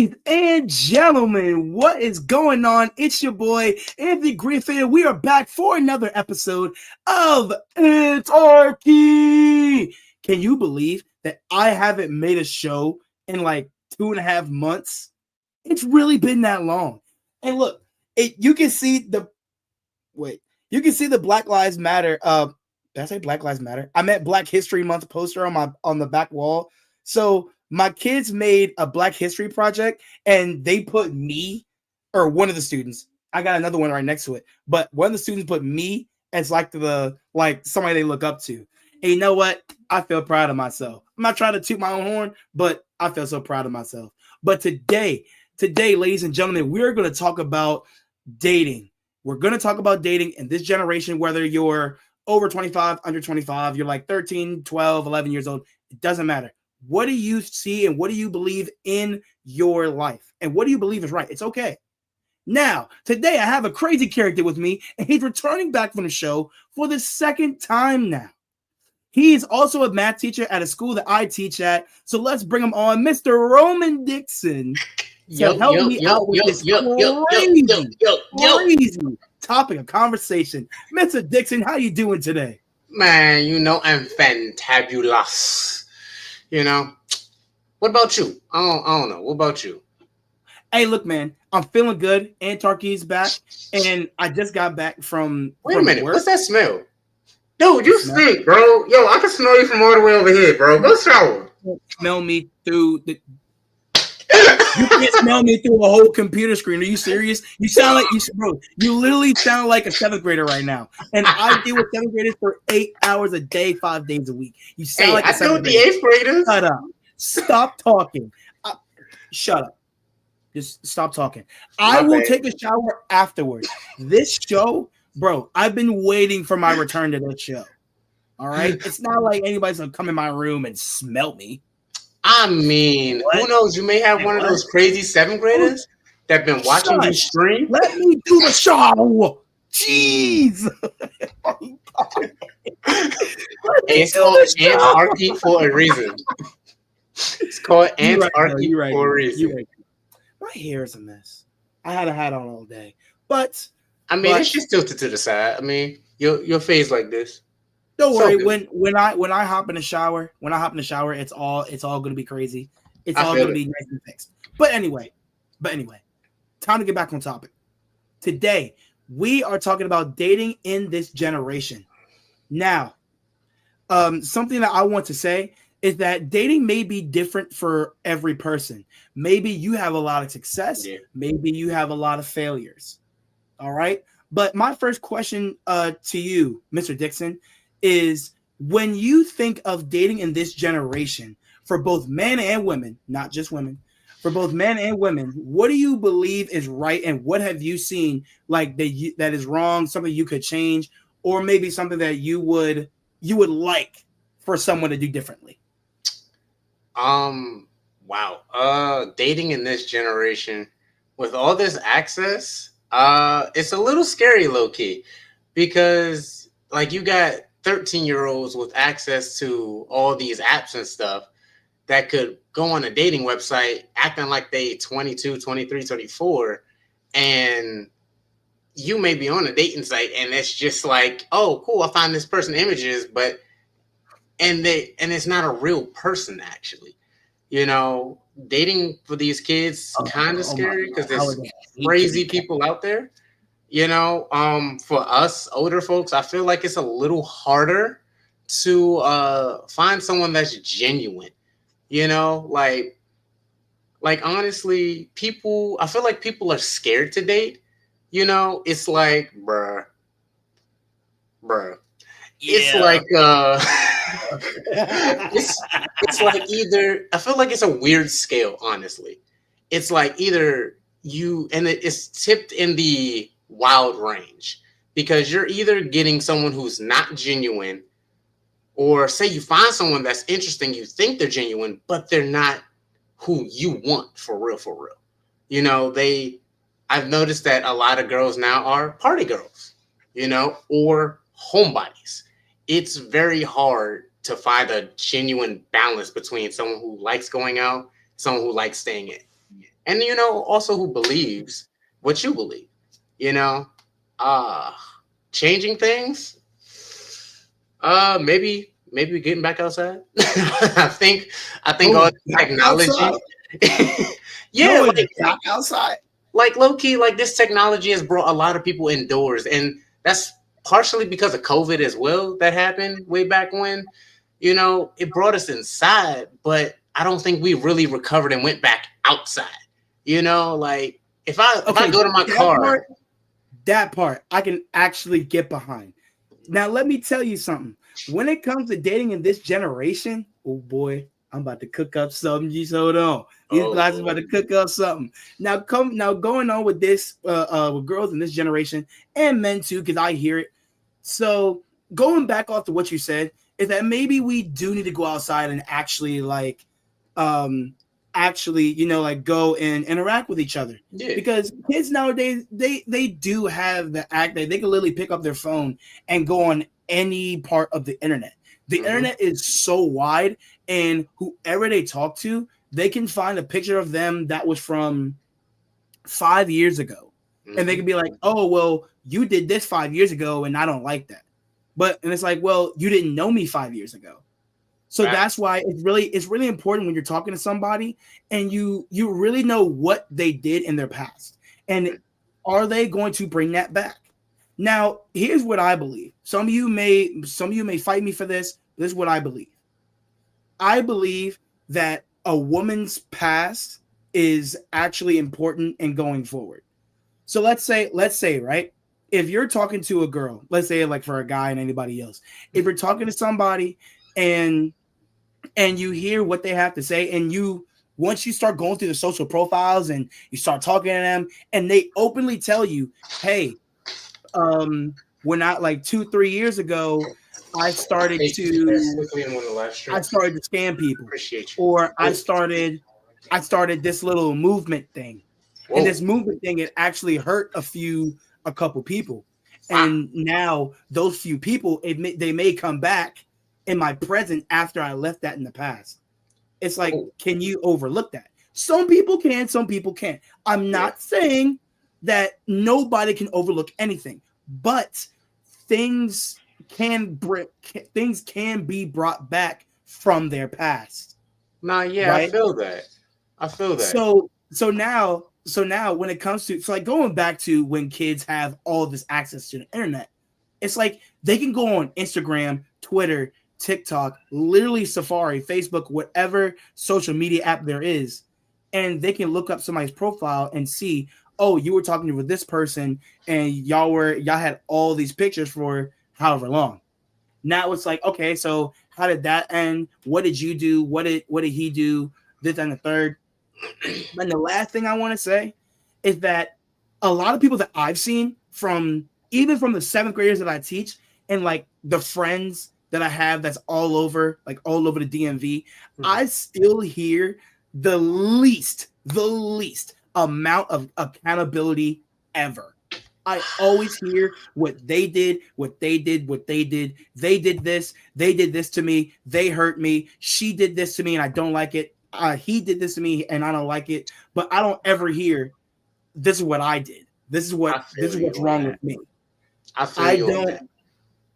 Ladies and gentlemen, what is going on? It's your boy, Anthony Griffin. We are back for another episode of Ant-Archy. Can you believe that I haven't made a show in like 2.5 months? It's really been that long. And look, you can see you can see the Black Lives Matter. Did I say Black Lives Matter? I meant Black History Month poster on the back wall. So my kids made a Black History project, and they put me, or one of the students. I got another one right next to it, but one of the students put me as like somebody they look up to. And you know what? I feel proud of myself. I'm not trying to toot my own horn, but I feel so proud of myself. But today, ladies and gentlemen, we're going to talk about dating. We're going to talk about dating in this generation, whether you're over 25, under 25, you're like 13, 12, 11 years old. It doesn't matter. What do you see and what do you believe in your life? And what do you believe is right? It's okay. Now, today I have a crazy character with me, and he's returning back from the show for the second time now. He is also a math teacher at a school that I teach at. So let's bring him on, Mr. Roman Dixon, to help me out with this crazy topic of conversation. Mr. Dixon, how you doing today? Man, I'm fantabulous. What about you? I don't know. What about you? Hey, look, man, I'm feeling good. Ant-Archy's back, and I just got back from. Wait a minute, work. What's that smell? Dude, you stink, bro. Yo, I can smell you from all the way over here, bro. Go shower. Smell me through the. You can't smell me through a whole computer screen. Are you serious? You sound like you literally sound like a seventh grader right now. And I deal with seventh graders for 8 hours a day, 5 days a week. You sound like a seventh grader. I deal with the eighth graders. Shut up. Stop talking. Shut up. Just stop talking. I will take a shower afterwards. This show, bro, I've been waiting for my return to this show. All right? It's not like anybody's going to come in my room and smell me. I mean, who knows? You may have one of those crazy seventh graders that been watching you stream. Let me do the show. Jeez. It's called Ant-Archy for a reason. It's called Ant-Archy for a reason. My hair is a mess. I had a hat on all day. But it's just tilted to the side. I mean, your face like this. Don't worry. When I hop in the shower, it's all gonna be crazy. It's all gonna be nice and fixed. But anyway, time to get back on topic. Today, we are talking about dating in this generation. Now, something that I want to say is that dating may be different for every person. Maybe you have a lot of success. Yeah. Maybe you have a lot of failures. All right. But my first question to you, Mr. Dixon, is when you think of dating in this generation for both men and women, not just women, for both men and women, what do you believe is right, and what have you seen like that is wrong, something you could change, or maybe something that you would like for someone to do differently? Wow. Dating in this generation with all this access, it's a little scary, low key, because like you got 13-year-olds with access to all these apps and stuff that could go on a dating website acting like they 22, 23, 24, and you may be on a dating site and it's just like, oh, cool, I find this person images, but and it's not a real person actually. Dating for these kids kind of scary because there's crazy people out there. For us older folks, I feel like it's a little harder to find someone that's genuine. Like honestly, I feel like people are scared to date. It's like, bruh. Yeah. It's like it's like either, I feel like it's a weird scale, honestly. It's like either it's tipped in the wild range because you're either getting someone who's not genuine, or say you find someone that's interesting, you think they're genuine, but they're not who you want for real. I've noticed that a lot of girls now are party girls, or homebodies. It's very hard to find a genuine balance between someone who likes going out, someone who likes staying in. and also who believes what you believe. You know, uh changing things. Maybe getting back outside. I think all Going the back outside, technology. Yeah, going back outside. like low key, like this technology has brought a lot of people indoors, and that's partially because of COVID as well. That happened way back when. It brought us inside, but I don't think we really recovered and went back outside. Like if I Okay, go to my that car. part, that part, I can actually get behind. Now, let me tell you something. When it comes to dating in this generation, oh boy, I'm about to cook up something. Just hold on. These Oh glasses about Lord. to cook up something. Now going on with this, with girls in this generation and men too, because I hear it. So going back off to what you said is that maybe we do need to go outside and actually um, like go and interact with each other, Yeah. because kids nowadays they do have the act that they can literally pick up their phone and go on any part of the internet. The Hmm. internet is so wide, and whoever they talk to, they can find a picture of them that was from 5 years ago, and they Hmm. can be like, "Oh, well, you did this 5 years ago, and I don't like that." And it's like, "Well, you didn't know me 5 years ago." So that's Facts. why it's really important when you're talking to somebody and you really know what they did in their past, and are they going to bring that back. Now, here's what I believe. Some of you may fight me for this. This is what I believe. I believe that a woman's past is actually important in going forward. So let's say, right? If you're talking to a girl, let's say like for a guy and anybody else, if you're talking to somebody and you hear what they have to say, and you once you start going through the social profiles and you start talking to them, and they openly tell you, hey, we're not like 2-3 years ago, i started Hey, can you pass to quickly on one of the live I streams? started to scam people, Appreciate you. or i Oh, started i started this little movement thing, and whoa. this movement thing, it actually hurt a couple people, Wow. and now those few people, they may come back in my present after I left that in the past. It's like, Oh, can you overlook that? Some people can, some people can't. I'm yeah. not saying that nobody can overlook anything, but things things can be brought back from their past, Nah, yeah, I right? feel that. I feel that. So now when it comes to, like, going back to when kids have all this access to the internet, it's like they can go on Instagram, Twitter, TikTok, literally Safari, Facebook, whatever social media app there is, and they can look up somebody's profile and see, oh, you were talking with this person, and y'all had all these pictures for however long. Now it's like, okay, so how did that end? What did you do? What did he do? This and the third. And the last thing I want to say is that a lot of people that I've seen, from even from the seventh graders that I teach, and like the friends that I have that's all over the DMV, Mhm. I still hear the least amount of accountability ever. I always hear what they did, what they did, what they did. They did this to me, they hurt me. She did this to me and I don't like it. He did this to me and I don't like it. But I don't ever hear, this is what I did. I This feel is what's you on wrong that. with me. I feel I you on don't that.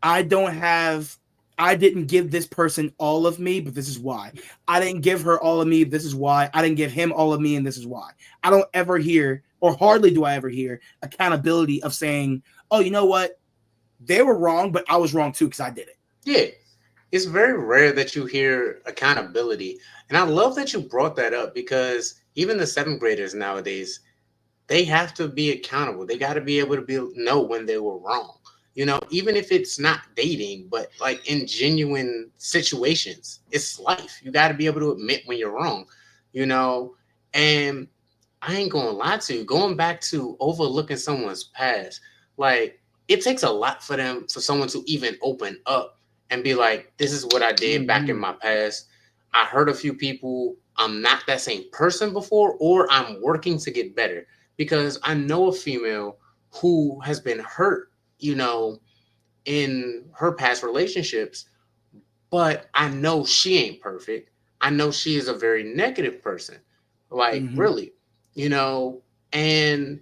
I don't have I didn't give this person all of me, but this is why. I didn't give her all of me, this is why. I didn't give him all of me, and this is why. I don't ever hear, or hardly do I ever hear, accountability of saying, oh, you know what? They were wrong, but I was wrong too because I did it. Yeah. It's very rare that you hear accountability. And I love that you brought that up because even the seventh graders nowadays, they have to be accountable. They got to be able to know when they were wrong. Even if it's not dating, but like in genuine situations, it's life. You got to be able to admit when you're wrong. You know, and I ain't gonna lie to you. Going back to overlooking someone's past, like it takes a lot for someone to even open up and be like, "This is what I did back in Mhm. my past. I hurt a few people. I'm not that same person before, or I'm working to get better." Because I know a female who has been hurt, in her past relationships, but I know she ain't perfect. I know she is a very negative person. Like, Mhm. really. you know, and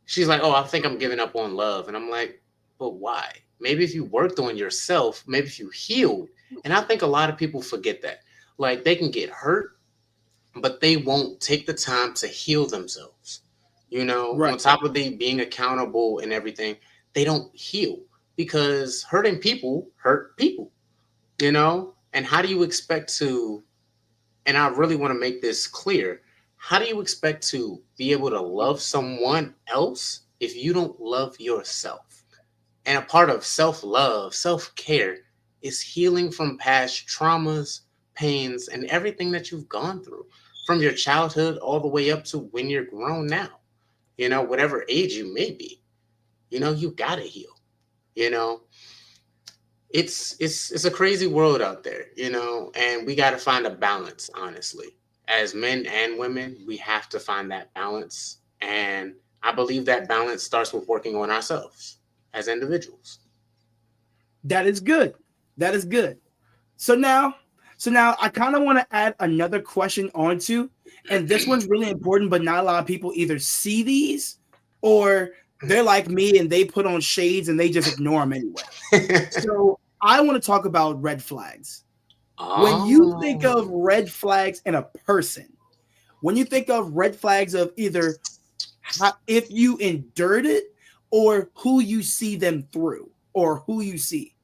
she's like, "Oh, I think I'm giving up on love," and I'm like, "But why? Maybe if you worked on yourself, maybe if you healed." And I think a lot of people forget that. Like they can get hurt, but they won't take the time to heal themselves. You know, Right. on top of the being accountable and everything, they don't heal because hurting people hurt people, you know? And how do you expect to, and I really want to make this clear, how do you expect to be able to love someone else if you don't love yourself? And a part of self love, self care, is healing from past traumas, pains, and everything that you've gone through from your childhood all the way up to when you're grown now. You know, whatever age you may be, you know, you gotta heal. You know, it's a crazy world out there, you know, and we gotta find a balance, honestly. As men and women, we have to find that balance. And I believe that balance starts with working on ourselves as individuals. That is good. That is good. So now, so now I kind of want to add another question onto, and this one's really important, but not a lot of people either see these or they're like me and they put on shades and they just ignore them anyway. So I want to talk about red flags. When you think of Oh, red flags in a person, when you think of red flags of either if you endured it or who you see them through or who you see.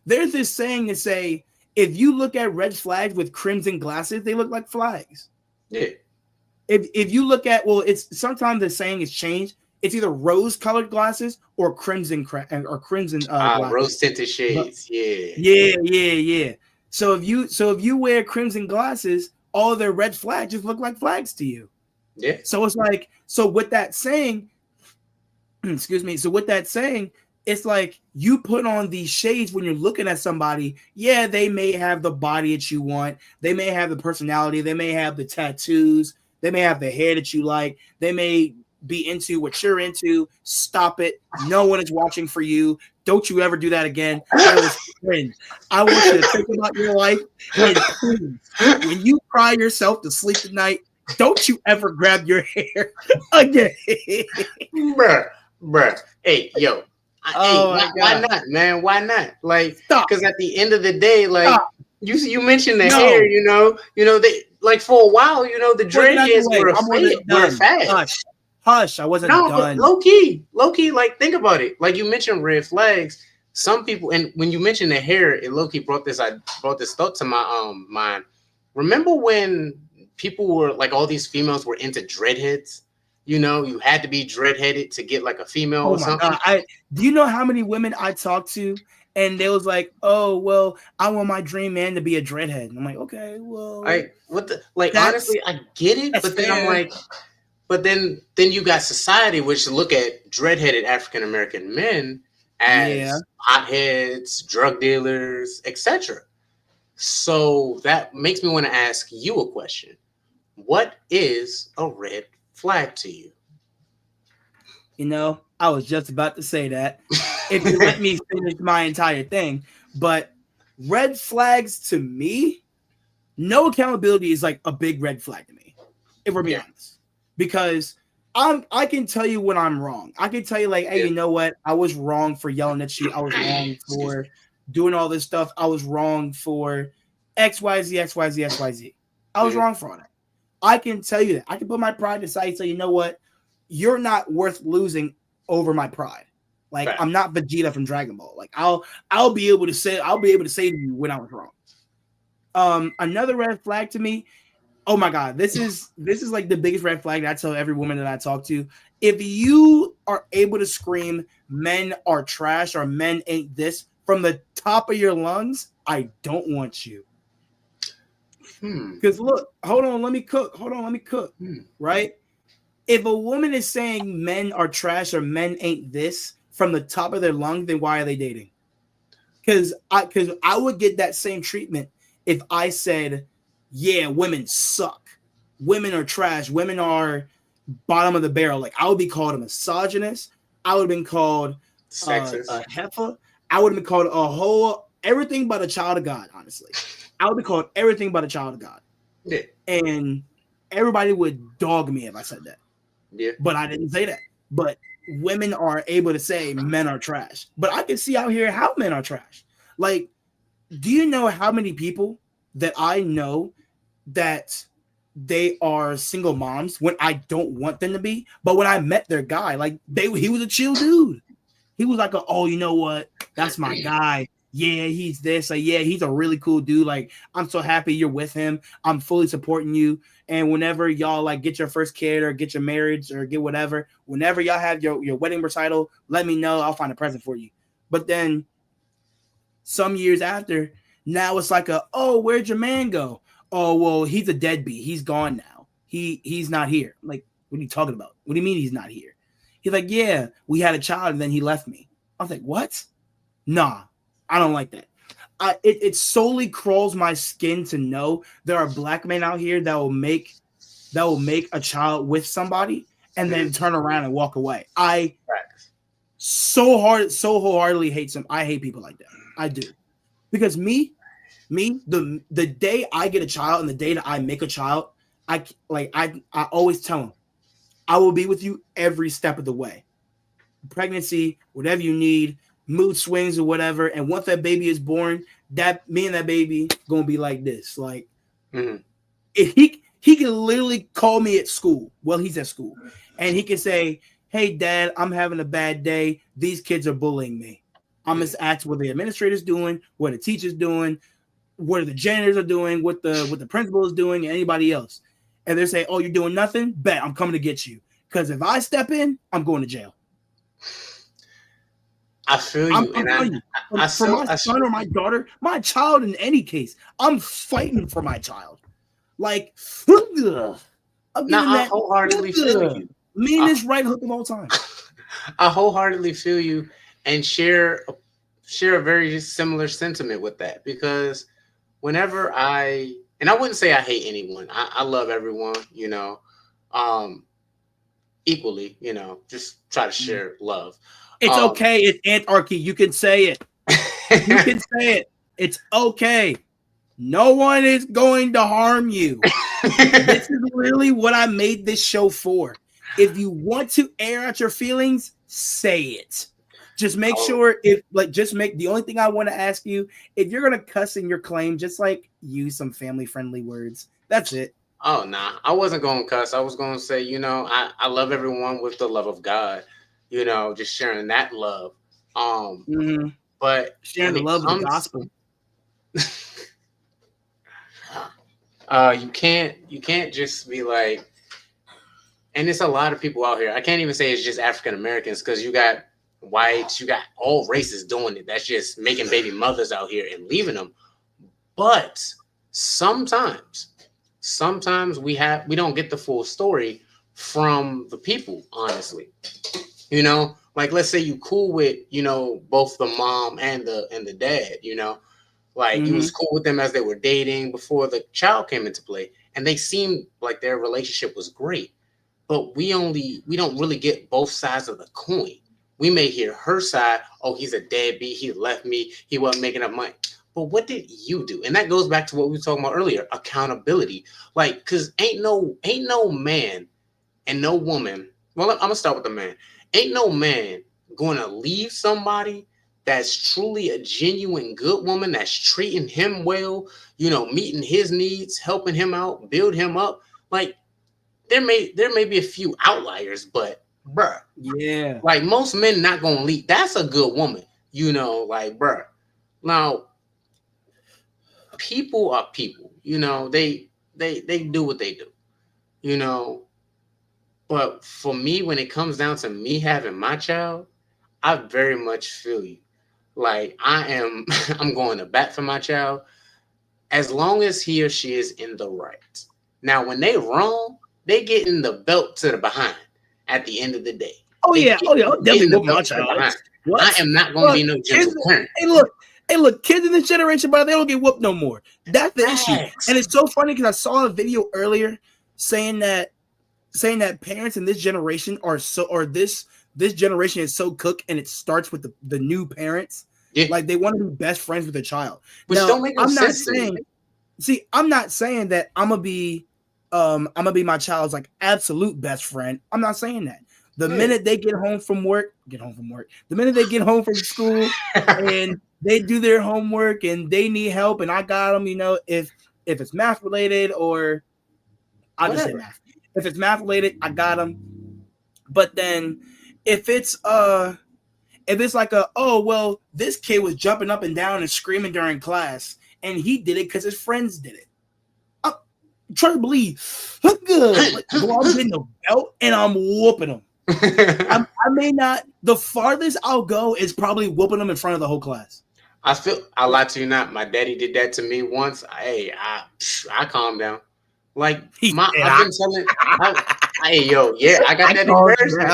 There's this saying to say, if you look at red flags with crimson glasses, they look like flags. yeah. If you look at, well, it's sometimes the saying is changed. It's either rose colored glasses or crimson Rose glasses. tinted But shades. Yeah. yeah. So if you wear crimson glasses, all their red flags just look like flags to you. Yeah. So it's like, so with that saying, excuse me. So with that saying, it's like you put on these shades when you're looking at somebody. Yeah, they may have the body that you want. They may have the personality. They may have the tattoos. They may have the hair that you like. They may be into what you're into. Stop it. No one is watching for you. Don't you ever do that again. It was cringe. I want you to think about your life and please, when you cry yourself to sleep tonight, don't you ever grab your hair again. Bruh, bruh. Hey, yo. Hey, Oh my why god. not, man? Why not? Like, Stop. because at the end of the day, like Stop. you mentioned the hair, No. they like for a while, the Well, get out the dreadheads way. I wasn't were a done. fad. Hush. Hush. I wasn't No, but done. low key, like think about it. Like you mentioned red flags. Some people, and when you mentioned the hair, it low key I brought this thought to my mind. Remember when people were like all these females were into dreadheads? You know, you had to be dreadheaded to get like a female Oh or my god. something. I do you know how many women I talked to and they was like, "Oh, well, I want my dream man to be a dreadhead." And I'm like, "Okay, well, Like what the like that's honestly, I get it, that's but then I'm fair." like, but then you got society which look at dreadheaded African American men Yeah. as hotheads, drug dealers, etc. So that makes me want to ask you a question. What is a red flag to you? I was just about to say that. If you let me finish my entire thing, but red flags to me, no accountability is like a big red flag to me, if we're being Yeah, honest. Because I can tell you when I'm wrong. I can tell you like, hey, yeah. you know what? I was wrong for yelling at you. I was wrong Excuse for me. doing all this stuff. I was wrong for XYZ, XYZ, XYZ. I was Mhm. wrong for all that. I can tell you that. I can put my pride aside and say, you know what? You're not worth losing over my pride. Like Fact. I'm not Vegeta from Dragon Ball. Like I'll be able to say to you when I was wrong. Another red flag to me. Oh my god, this is like the biggest red flag that I tell every woman that I talk to. If you are able to scream men are trash or men ain't this from the top of your lungs, I don't want you. Hmm. Because look, hold on, let me cook. Hold on, let me cook. Hmm. Right? If a woman is saying men are trash or men ain't this from the top of their lungs, then why are they dating? Because I would get that same treatment if I said, yeah, women suck. Women are trash. Women are bottom of the barrel. Like I would be called a misogynist. I would have been called a Sexist. heifer. I would have been called a whole everything but a child of God, honestly. I would be called everything but a child of God. Yeah. And everybody would dog me if I said that. Yeah. But I didn't say that. But women are able to say men are trash. But I can see out here how men are trash. Like, do you know how many people that I know that they are single moms when I don't want them to be? But when I met their guy, like he was a chill dude. He was like, oh, you know what? That's my guy. Yeah, he's this. Like, yeah, he's a really cool dude. Like, I'm so happy you're with him. I'm fully supporting you. And whenever y'all like get your first kid or get your marriage or get whatever, whenever y'all have your wedding recital, let me know. I'll find a present for you. But then some years after, now it's like oh, where'd your man go? Oh, well, he's a deadbeat. He's gone now. He's not here. I'm like, what are you talking about? What do you mean he's not here? He's like, yeah, we had a child and then he left me. I was like, what? Nah, I don't like that. It solely crawls my skin to know there are black men out here that will make a child with somebody and then turn around and walk away. I so wholeheartedly hate I hate people like that. I do. Because the day I get a child and the day that I make a child, I always tell them, I will be with you every step of the way. Pregnancy, whatever you need, mood swings or whatever. And once that baby is born, me and that baby gonna be like this. Like, if he can literally call me at school. Well, he's at school, and he can say, "Hey, Dad, I'm having a bad day. These kids are bullying me." I'm just asking what the administrator's doing, what the teacher's doing, what the janitors are doing, what the principal is doing, and anybody else. And they say, "Oh, you're doing nothing? Bet I'm coming to get you. Because if I step in, I'm going to jail." I feel you. For my son or my daughter, my child in any case, I'm fighting for my child. Like, I wholeheartedly feel you. Meanest right hook of all time. I wholeheartedly feel you and share a very similar sentiment with that, because whenever I wouldn't say I hate anyone. I love everyone, equally, just try to share love. It's okay. It's Ant-Archy. You can say it. You can say it. It's okay. No one is going to harm you. This is literally what I made this show for. If you want to air out your feelings, say it. Just make sure the only thing I want to ask you, if you're going to cuss in your claim, just like use some family friendly words. That's it. Oh, nah, I wasn't going to cuss. I was going to say, I love everyone with the love of God, just sharing that love. But sharing the love of the gospel. You can't just be like, and it's a lot of people out here. I can't even say it's just African Americans, because you got whites, you got all races doing it. That's just making baby mothers out here and leaving them. But sometimes we don't get the full story from the people, honestly. Like, let's say you cool with, both the mom and the dad, like you was cool with them as they were dating before the child came into play, and they seemed like their relationship was great. But we don't really get both sides of the coin. We may hear her side. Oh, he's a deadbeat. He left me. He wasn't making up money. But what did you do? And that goes back to what we were talking about earlier, accountability. Like, because ain't no man and no woman. Well, I'm gonna start with the man. Ain't no man going to leave somebody that's truly a genuine good woman, that's treating him well, meeting his needs, helping him out, build him up. Like, there may be a few outliers, but bruh, yeah, like most men not gonna leave. That's a good woman, like bruh. Now, people are people, they do what they do, But for me, when it comes down to me having my child, I very much feel you. Like, I'm going to bat for my child as long as he or she is in the right. Now, when they wrong, they get in the belt to the behind at the end of the day. Oh yeah, definitely whoop my child. I am not going to be no gentle parent. Hey, look, kids in this generation, but they don't get whooped no more. That's the issue. And it's so funny because I saw a video earlier saying that parents in this generation this generation is so cooked, and it starts with the new parents. Yeah. Like, they want to be best friends with their child. Which don't make no sense. I'm not saying that I'm gonna be I'm gonna be my child's like absolute best friend. I'm not saying that. The Yeah. minute they get home from work, the minute they get home from school and they do their homework and they need help and I got them, if it's math related or I'll just say Whatever. math. If it's math related, I got them. But then if it's like this kid was jumping up and down and screaming during class and he did it because his friends did it. I'm trying to believe, good. Like, bro, I'm getting a belt and I'm whooping him. I may not. The farthest I'll go is probably whooping them in front of the whole class. I'll lie to you not. My daddy did that to me once. I calmed down. Like I've been telling. Hey yo, yeah, I got that embarrassment.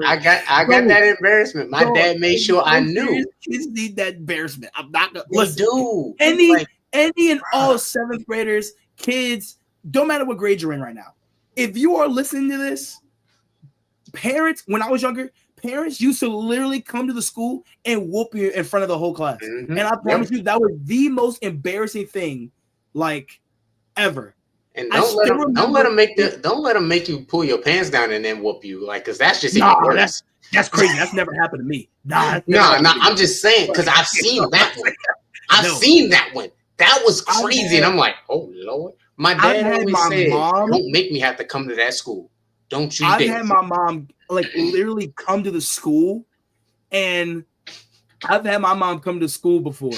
I got that embarrassment. My dad made sure I knew. Kids need that embarrassment. I'm not gonna listen. Do any and all seventh graders, kids, don't matter what grade you're in right now. If you are listening to this, parents, when I was younger, parents used to literally come to the school and whoop you in front of the whole class. Mm-hmm. And I promise you, that was the most embarrassing thing, like, ever. And don't let them make you pull your pants down and then whoop you, like, because that's just even worse. That's crazy. That's never happened to me. Nah. I'm just saying because I've seen that one. Seen that one. That was crazy, and I'm like, oh Lord. My dad always said, "Don't make me have to come to that school. Don't you?" I've had my mom like literally come to the school, and I've had my mom come to school before.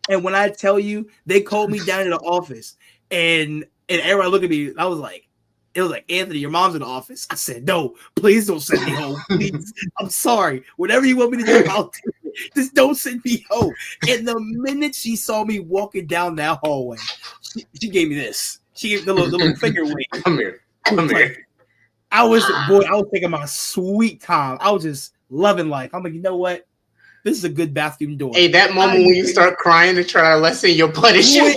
And when I tell you, they called me down to the office, and everyone looked at me. It was like, Anthony, your mom's in the office. I said, no, please don't send me home. Please, I'm sorry. Whatever you want me to do, I'll do it. Just don't send me home. And the minute she saw me walking down that hallway, she gave me this. She gave the little finger wave. Come here. I was taking my sweet time. I was just loving life. I'm like, you know what? This is a good bathroom door. Hey, that moment when you start crying to try to lessen your punishment.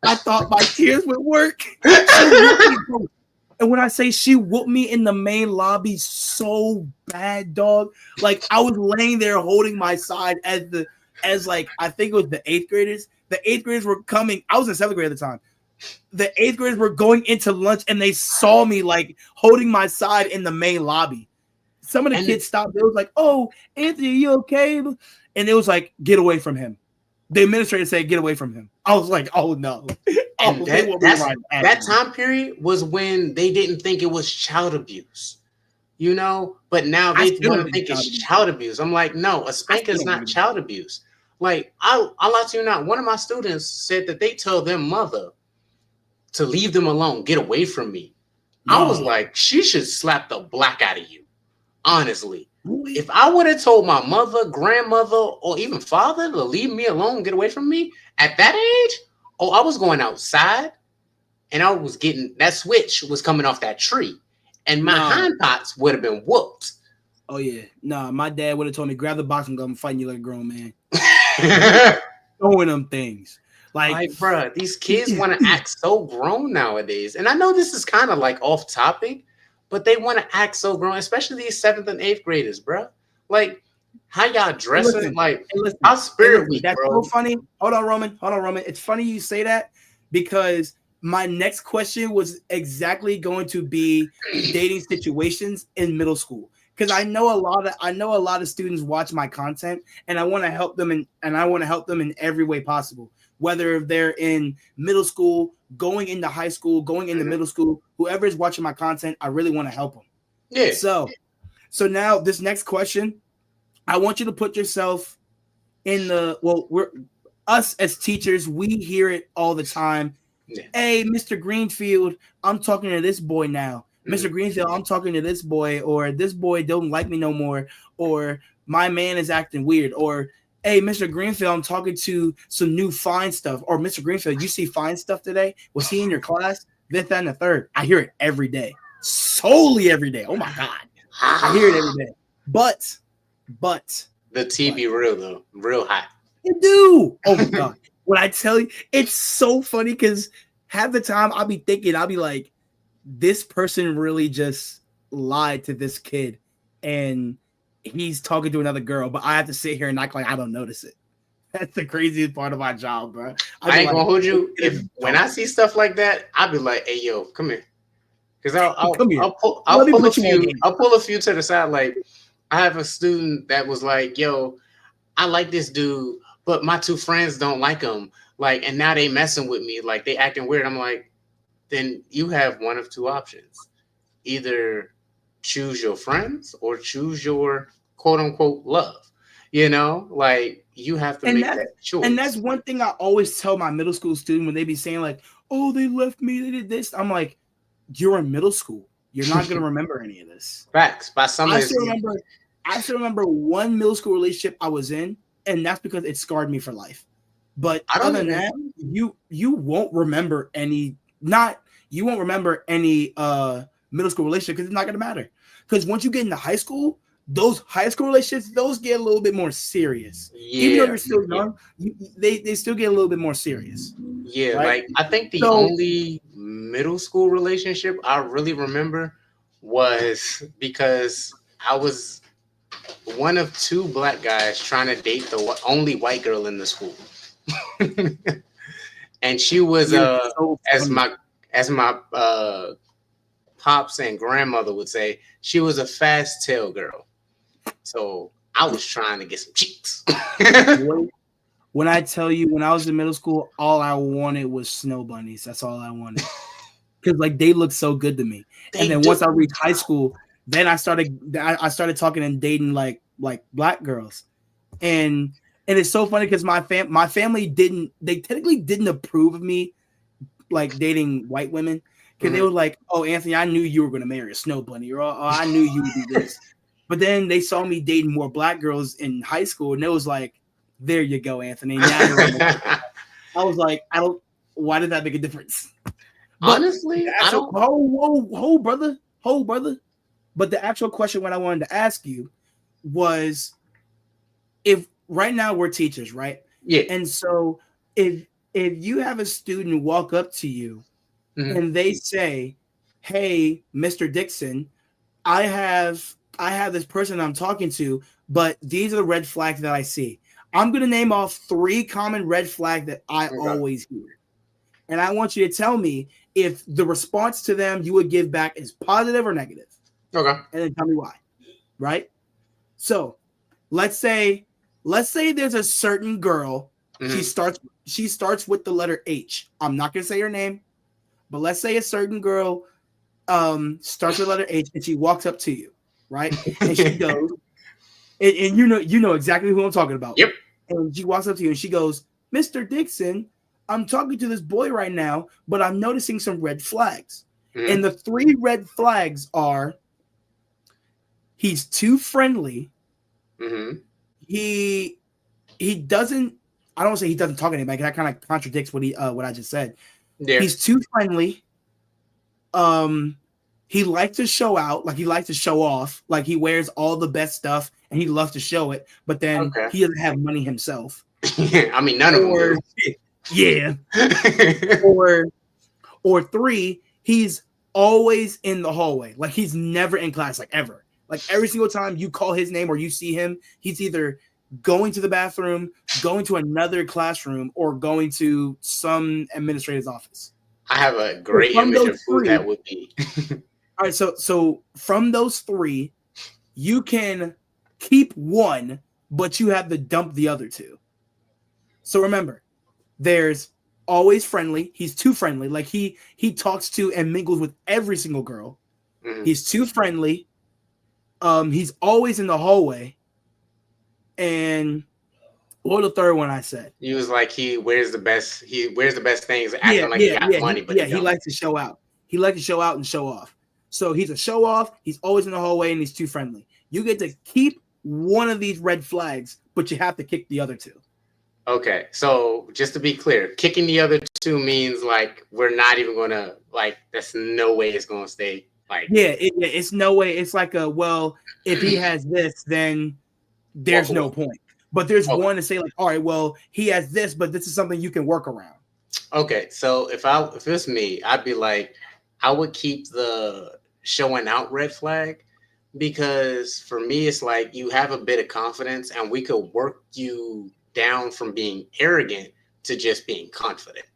I thought my tears would work. And when I say she whooped me in the main lobby so bad, dog, like I was laying there holding my side as I think it was the 8th graders. The 8th graders were coming. I was in 7th grade at the time. The 8th graders were going into lunch and they saw me like holding my side in the main lobby. Some of the kids stopped. It was like, "Oh, Anthony, are you okay?" And it was like, "Get away from him." The administrator said, "Get away from him." I was like, "Oh no!" That time period was when they didn't think it was child abuse, But now they want to think it's child abuse. I'm like, no, a spank is not child abuse. Like I'll let you know. One of my students said that they tell their mother to leave them alone, get away from me. No. I was like, she should slap the black out of you. Honestly, if I would have told my mother, grandmother, or even father to leave me alone, get away from me at that age, I was going outside and I was getting that switch was coming off that tree and my hind parts would have been whooped. Oh, yeah. My dad would have told me, grab the boxing glove and fighting you like a grown man. Throwing them things. Like, bro, these kids want to act so grown nowadays. And I know this is kind of like off topic, but they want to act so grown, especially these 7th and 8th graders, bro. Like, how y'all dressing? Our spirit week, that's bro. So funny. Hold on, Roman. It's funny you say that because my next question was exactly going to be dating situations in middle school. Because I know a lot of students watch my content, and I want to help them in every way possible. Whether they're in middle school, going into high school, going into middle school, whoever is watching my content, I really want to help them. Yeah. So now this next question, I want you to put yourself in us as teachers, we hear it all the time. Yeah. Hey, Mr. Greenfield, I'm talking to this boy now. Mr. Greenfield, I'm talking to this boy, or this boy don't like me no more, or my man is acting weird, or hey, Mr. Greenfield, I'm talking to some new fine stuff. Or Mr. Greenfield, you see fine stuff today? Was he in your class? This, that, and the third. I hear it every day. Solely every day. Oh my God. I hear it every day. But the TV real though. Real hot. You do. Oh my God. When I tell you, it's so funny because half the time I'll be like, this person really just lied to this kid. And he's talking to another girl, but I have to sit here and act like I don't notice it. That's the craziest part of my job, bro. I'd be I ain't gonna like, hold you. If when I see stuff like that, I'll be like, "Hey, yo, come here," because come here, I'll let me pull a put you on few game. I'll pull a few to the side. Like I have a student that was like, "Yo, I like this dude, but my two friends don't like him. Like, and now they messing with me. Like they acting weird." I'm like, then you have one of two options: either choose your friends or choose your quote unquote love. Like you have to And make that's that and that's choice. one thing I always tell my middle school student when they be saying like, "Oh, they left me, they did this." I'm like, "You're in middle school. You're not gonna remember any of this." Facts. By some I of still this, remember. I still remember one middle school relationship I was in, and that's because it scarred me for life. But I don't other than even. that, you won't remember any. Not you won't remember any middle school relationship because it's not gonna matter. Because once you get into high school, those high school relationships those get a little bit more serious. Even though Yeah, you're still yeah, young, they still get a little bit more serious, yeah. right? Like I think the So only middle school relationship I really remember was because I was one of two black guys trying to date the only white girl in the school, and she was you're so as funny. my pops and grandmother would say, she was a fast tail girl. So I was trying to get some cheeks. When I tell you, when I was in middle school, all I wanted was snow bunnies. That's all I wanted because like they looked so good to me. And They then do. once I reached high school, then I started talking and dating like black girls, and it's so funny because my family didn't they technically didn't approve of me like dating white women because they Mhm. were like, "Oh, Anthony, I knew you were going to marry a snow bunny," or "Oh, I knew you would do this." But then they saw me dating more black girls in high school, and it was like, "There you go, Anthony. Now you're on the." I was like, I don't. Why did that make a difference? But the Honestly, I actual, don't. whole brother. But the actual question, what I wanted to ask you was, if right now we're teachers, right? Yeah. And so if you have a student walk up to you Mhm. and they say, "Hey, Mr. Dixon, I have this person I'm talking to, but these are the red flags that I see." I'm gonna name off 3 common red flags that I Okay. always hear. And I want you to tell me if the response to them you would give back is positive or negative, Okay. and then tell me why. Right? So let's say there's a certain girl. She Mhm. starts she starts with the letter H. I'm not gonna say her name, but let's say a certain girl starts with the letter H and she walks up to you, right? And she goes, and you know exactly who I'm talking about. Yep. And she walks up to you and she goes, "Mr. Dixon, I'm talking to this boy right now, but I'm noticing some red flags." And Mhm. the 3 red flags are he's too friendly. Mhm. He he doesn't I don't say he doesn't talk to anybody, that kind of contradicts what I just said. Yeah. He's too friendly. Um he likes to show out, like he likes to show off, like he wears all the best stuff and he loves to show it, but then Okay. he doesn't have money himself. I mean, none of them Or do. yeah, or 3, he's always in the hallway. Like he's never in class, like ever. Like every single time you call his name or you see him, he's either going to the bathroom, going to another classroom, or going to some administrator's office. I have a So great from image those of who three, that would be. all right. So from those 3, you can keep one, but you have to dump the other 2. So remember, there's always friendly. He's too friendly. Like he talks to and mingles with every single girl. Mhm. He's too friendly. He's always in the hallway. And what was the third one I said? He was like he wears the best. He wears the best things, Yeah, acting like he yeah, got yeah. money, but he He don't. likes to show out. He likes to show out and show off. So he's a show off. He's always in the hallway and he's too friendly. You get to keep one of these red flags, but you have to kick the other 2. Okay, so just to be clear, kicking the other two means like we're not even gonna like. There's no way it's gonna stay like It's no way. It's like well, if he has this, then walk there's away. no point. But there's Okay, one to say like, all right, well, he has this, but this is something you can work around. okay. So if it's me, I'd be like, I would keep the showing out red flag because for me it's like you have a bit of confidence and we could work you down from being arrogant to just being confident,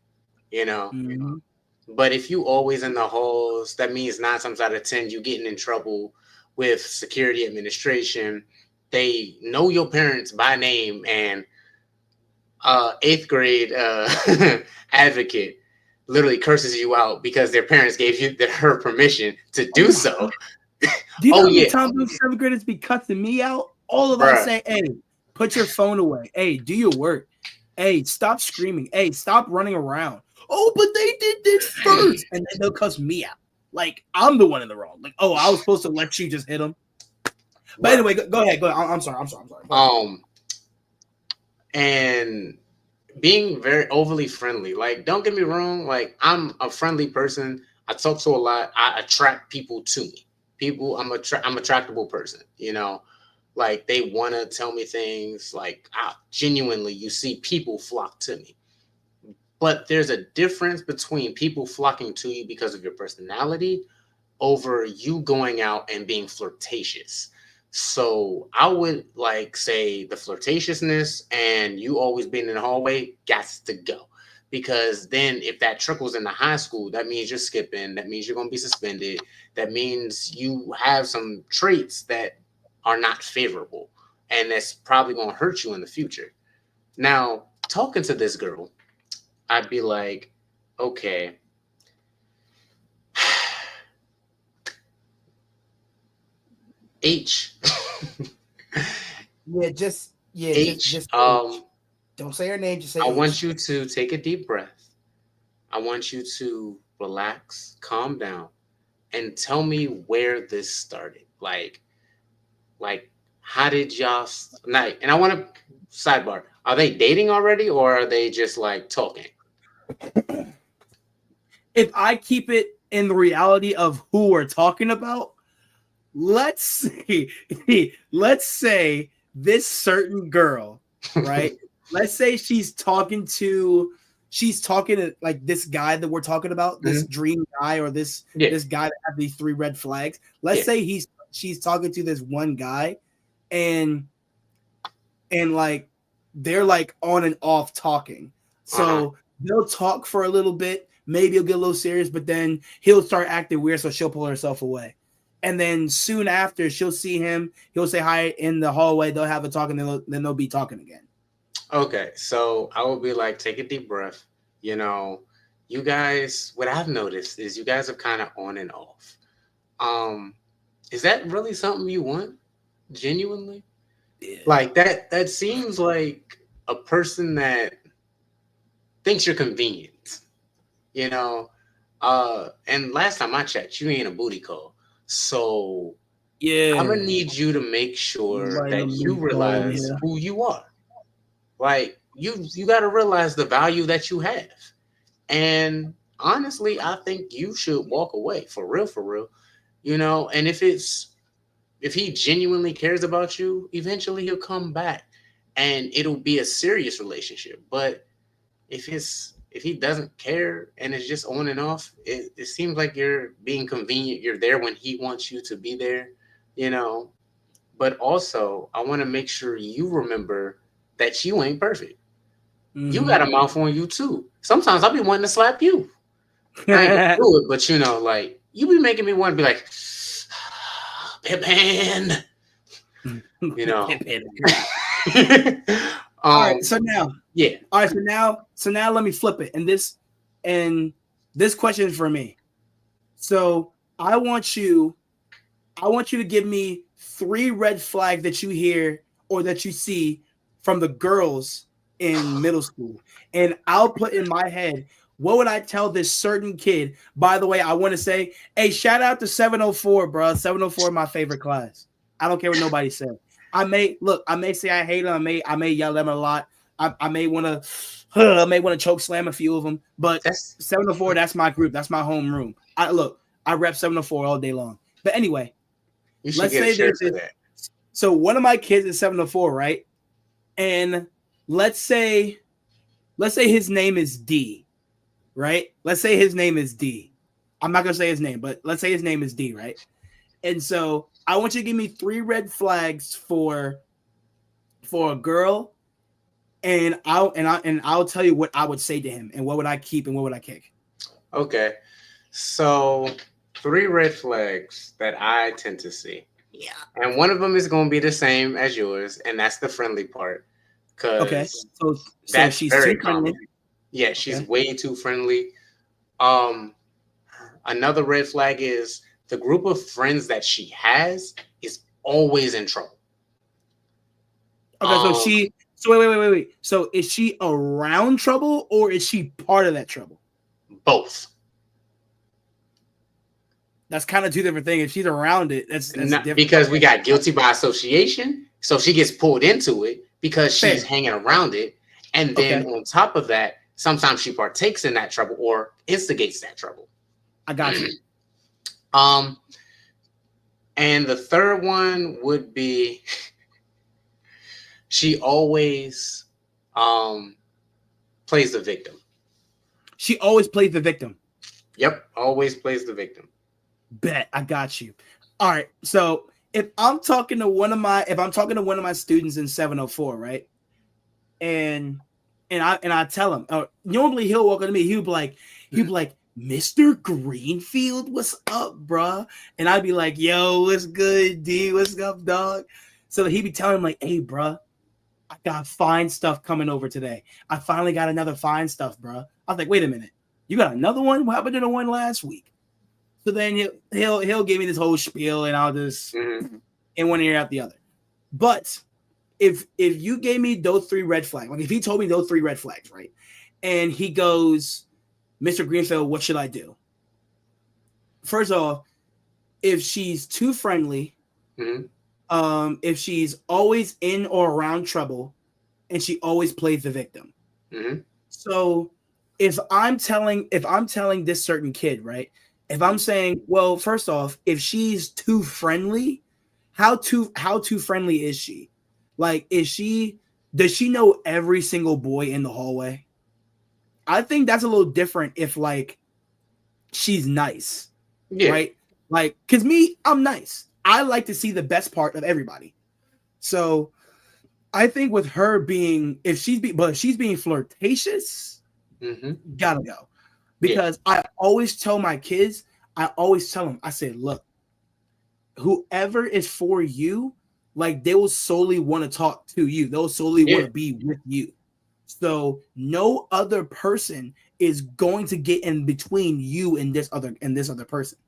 you know. Mhm. But if you always in the halls, that means 9 times out of 10 you getting in trouble with security administration. They know your parents by name, and eighth grade advocate literally curses you out because their parents gave her permission to Oh do my so. god! Do you know Oh how many yeah, times those seventh graders be cussing me out? All of I bruh, say, hey, put your phone away. Hey, do your work. Hey, stop screaming. Hey, stop running around. Oh, but they did this first. And then they'll cuss me out. Like, I'm the one in the wrong. Like, oh, I was supposed to let you just hit him. But bruh. anyway, go ahead. Go ahead. I'm sorry. Go ahead. And being very overly friendly. Like, don't get me wrong. Like, I'm a friendly person. I talk to a lot. I attract people to me. People, I'm attractable person. You know, like they want to tell me things. Like, genuinely, you see people flock to me. But there's a difference between people flocking to you because of your personality over you going out and being flirtatious. So I would like say the flirtatiousness and you always being in the hallway got to go. Because then if that trickles into high school, that means you're skipping, that means you're gonna be suspended, that means you have some traits that are not favorable. And that's probably gonna hurt you in the future. Now, talking to this girl, I'd be like, okay, H. Just H, don't say her name. Just say I H. want you to take a deep breath. I want you to relax, calm down, and tell me where this started. Like, how did y'all night? And I want to sidebar. Are they dating already, or are they just like talking? If I keep it in the reality of who we're talking about, let's say, let's say this certain girl, right? Let's say she's talking to like this guy that we're talking about, this Mhm. dream guy, or this Yeah, this guy that have these 3 red flags. Let's yeah. say she's talking to this one guy, and like they're like on and off talking. Uh-huh. So they'll talk for a little bit, maybe he'll get a little serious, but then he'll start acting weird, so she'll pull herself away. And then soon after, she'll see him, he'll say hi in the hallway, they'll have a talk, and then they'll be talking again. Okay, so I will be like, take a deep breath. You know, you guys, what I've noticed is you guys are kind of on and off. Um, is that really something you want? Genuinely? Yeah. Like that seems like a person that thinks you're convenient, you know. And last time I checked, you ain't a booty call. So I'm gonna Yeah. need you to make sure Nobody no that you booty call over realize here. who you are. Like you gotta realize the value that you have. And honestly, I think you should walk away for real. You know, and if he genuinely cares about you, eventually he'll come back and it'll be a serious relationship. But if he doesn't care and it's just on and off, it seems like you're being convenient. You're there when he wants you to be there, you know. But also, I want to make sure you remember that you ain't perfect. You got Mm-hmm. a mouth on you too. Sometimes I'll be wanting to slap you. I ain't gonna do it, but you know, like you be making me want to be like, Pippin, you know. All um, right, so now, yeah. let me flip it. And this question is for me. So I want you, to give me 3 red flags that you hear or that you see from the girls in middle school, and I'll put in my head, what would I tell this certain kid? By the way, I want to say, hey, shout out to 704, bro. 704 is my favorite class. I don't care what nobody says. I may say I hate him. I may yell at him a lot. I may want to, I may want to choke slam a few of them. But That's 704, that's my group. That's my home room. I rep 704 all day long. But anyway, you should let's get a say shirt there's for this. that. So one of my kids is 704, right? And let's say his name is D, right? Let's say his name is D. I'm not gonna say his name, but let's say his name is D, right? And so I want you to give me 3 red flags for a girl and I'll tell you what I would say to him and what would I keep and what would I kick. Okay. So 3 red flags that I tend to see. Yeah. And one of them is going to be the same as yours, and that's the friendly part. Okay. Because So that's she's very too friendly. common. Yeah, she's Okay. way too friendly. Another red flag is the group of friends that she has is always in trouble. Okay, so wait. So is she around trouble or is she part of that trouble? Both. That's kind of two different things. If she's around it, that's different. Because we got guilty by association, so she gets pulled into it because she's hanging around it, and then on top of that, sometimes she partakes in that trouble or instigates that trouble. I got you. And the third one would be she always plays the victim. She always plays the victim. Yep, always plays the victim. Bet, I got you. All right. So if I'm talking to one of my students in 704, right? And I tell him, normally he'll walk up to me, he'll be like, Mr. Greenfield, what's up, bruh? And I'd be like, yo, what's good, D? What's up, dog? So he'd be telling him, like, hey, bruh, I got fine stuff coming over today. I finally got another fine stuff, bruh. I was like, wait a minute. You got another one? What happened to the one last week? So then he'll give me this whole spiel, and I'll just in one ear out the other. But if you gave me those 3 red flags, like if he told me those 3 red flags, right, and he goes, Mr. Greenfield, what should I do? First off, if she's too friendly, if she's always in or around trouble, and she always plays the victim. So if I'm telling this certain kid, right, if I'm saying, well, first off, if she's too friendly, how too friendly is she? Like, does she know every single boy in the hallway? I think that's a little different if, like, she's nice, right? Like, because me, I'm nice. I like to see the best part of everybody. So I think with her being, if she's being flirtatious, gotta go. Because I always tell my kids, I say, look, whoever is for you, like, they will solely want to talk to you. They'll solely want to be with you. So no other person is going to get in between you and this other person.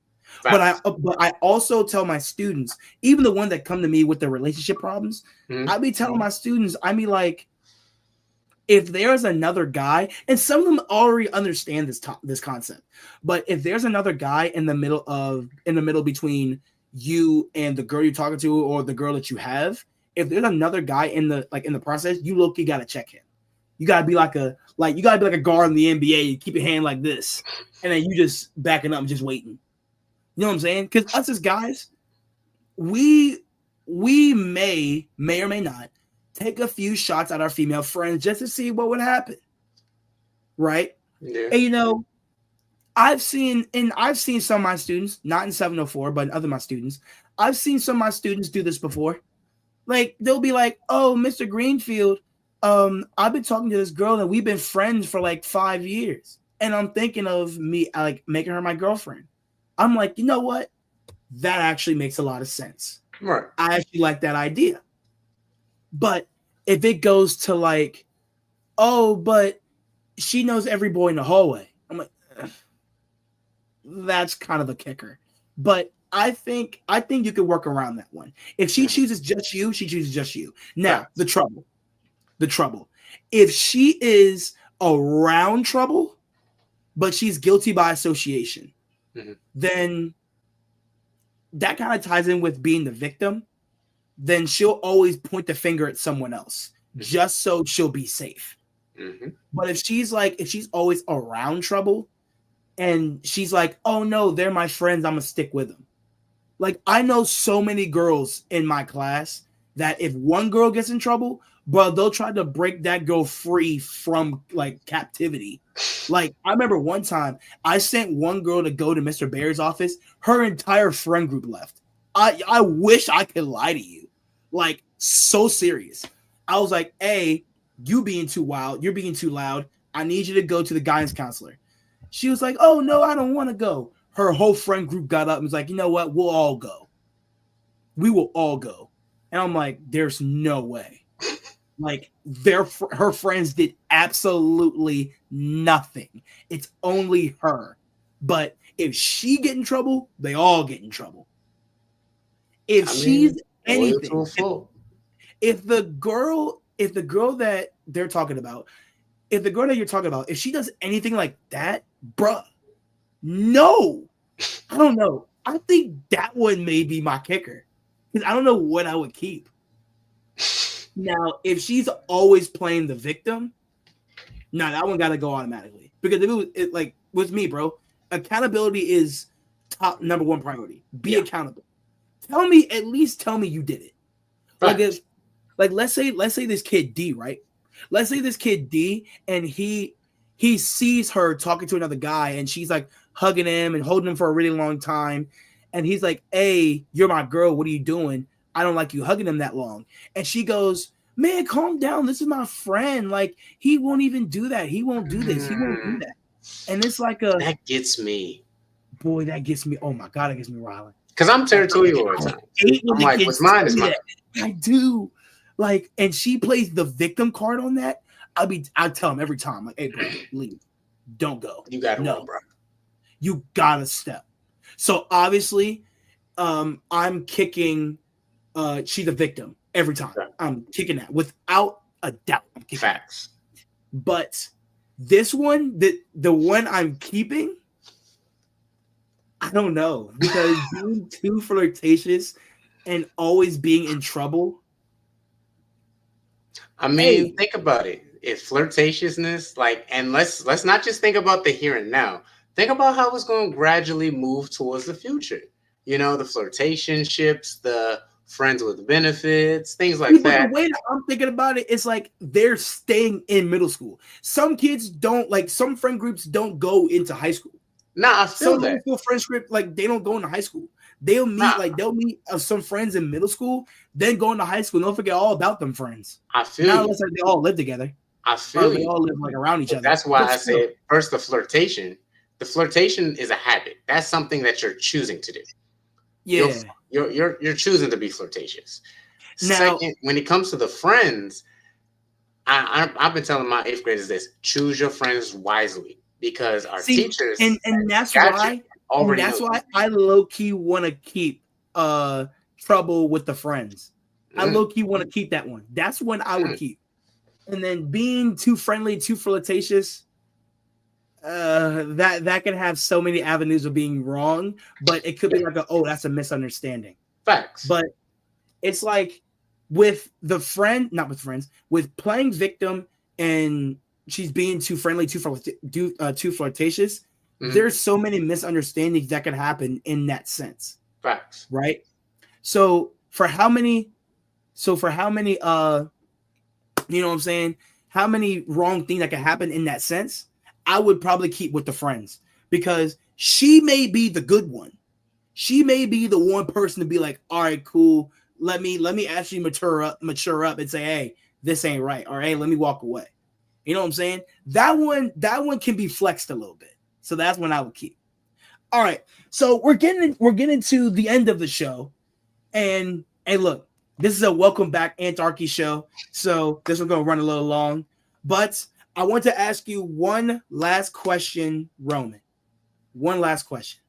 But I also tell my students, even the ones that come to me with the relationship problems, I be telling my students, I be like, if there's another guy, and some of them already understand this concept, but if there's another guy in the middle between you and the girl you're talking to or the girl that you have, if there's another guy in the process, you gotta check him. You gotta be like a guard in the NBA. You keep your hand like this, and then you just backing up and just waiting. You know what I'm saying? Because us as guys, we may or may not take a few shots at our female friends just to see what would happen, right? Yeah. And I've seen some of my students, not in 704, but in other my students, I've seen some of my students do this before. Like, they'll be like, "Oh, Mr. Greenfield, I've been talking to this girl and we've been friends for like 5 years, and I'm thinking of me like making her my girlfriend." I'm like, you know what? That actually makes a lot of sense. Right. I actually like that idea. But if it goes to like, oh, but she knows every boy in the hallway, I'm like, that's kind of a kicker. But I think you can work around that one. If she chooses just you, she chooses just you. Now, the trouble. If she is around trouble, but she's guilty by association, then that kind of ties in with being the victim. Then she'll always point the finger at someone else just so she'll be safe. But if she's always around trouble and she's like, oh no, they're my friends, I'm gonna stick with them. Like, I know so many girls in my class that if one girl gets in trouble, bro, they'll try to break that girl free from like captivity. Like, I remember one time I sent one girl to go to Mr. Bear's office. Her entire friend group left. I wish I could lie to you. Like, so serious. I was like, hey, You being too wild, you're being too loud. I need you to go to the guidance counselor. She was like, oh no, I don't want to go. Her whole friend group got up and was like, you know what? We'll all go. We will all go. And I'm like, there's no way. Like her friends did absolutely nothing. It's only her. But if she get in trouble, they all get in trouble. If she's anything, if the girl that they're talking about, if the girl that you're talking about, if she does anything like that, bruh, no, I don't know. I think that one may be my kicker because I don't know what I would keep. Now, if she's always playing the victim, no, that one got to go automatically because if it like with me, bro, accountability is top number one priority. Be accountable. At least tell me you did it. Right. Like let's say this kid D, right? Let's say this kid D and he sees her talking to another guy and she's like hugging him and holding him for a really long time. And he's like, hey, you're my girl. What are you doing? I don't like you hugging him that long. And she goes, man, calm down. This is my friend. Like, he won't even do that. He won't do this. He won't do that. And it's like that gets me. Boy, that gets me. Oh my God, it gets me riling. Because I'm territorial all the time. I'm like, what's mine is mine. I do. Like, and she plays the victim card on that. I tell him every time, like, hey, bro, leave. Don't go. You gotta run, bro. You gotta step. So obviously, I'm kicking she's a victim every time. Right. I'm kicking that without a doubt. I'm kicking facts. That. But this one, the one I'm keeping, I don't know, because being too flirtatious and always being in trouble. I mean, think about it. If flirtatiousness, like, and let's not just think about the here and now. Think about how it's going to gradually move towards the future. You know, the flirtationships, the friends with benefits, things like that. The way that I'm thinking about it is like they're staying in middle school. Some kids don't, like, some friend groups don't go into high school. Nah, I feel that. Some friend group, like, they don't go into high school. They'll meet some friends in middle school, then go into high school. And they'll forget all about them friends. I feel you. Unless like, they all live together. I feel they all live like around each other. That's why I said first the flirtation. The flirtation is a habit. That's something that you're choosing to do. Yeah, you're choosing to be flirtatious. Now, second, when it comes to the friends, I've been telling my 8th graders this: choose your friends wisely, because our teachers and that's why I low key want to keep trouble with the friends. I low key want to keep that one. That's one I would keep. And then being too friendly, too flirtatious, that can have so many avenues of being wrong, but it could be like that's a misunderstanding. Facts. But it's like with the friend, not with friends, with playing victim and she's being too friendly, too flirtatious. Mm-hmm. There's so many misunderstandings that can happen in that sense. Facts. Right? So for how many you know what I'm saying? How many wrong things that can happen in that sense? I would probably keep with the friends, because she may be the good one. She may be the one person to be like, all right, cool. Let me actually mature up and say, hey, this ain't right. Or hey, let me walk away. You know what I'm saying? That one can be flexed a little bit. So that's one I would keep. All right. So we're getting to the end of the show. And hey, look, this is a welcome back Ant-Archy show. So this one's gonna run a little long. But I want to ask you one last question, Roman. One last question.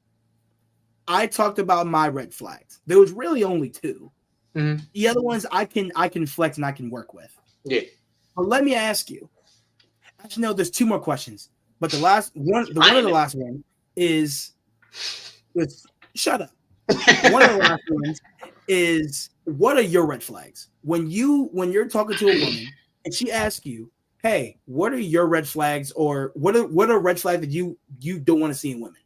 I talked about my red flags. There was really only 2. Mm-hmm. The other ones I can flex and I can work with. Yeah. But let me ask you. Actually, no, there's 2 more questions. But the last last one is shut up. One of the last ones is, what are your red flags? When you're talking to a woman and she asks you, hey, what are your red flags, or what are red flags that you don't want to see in women?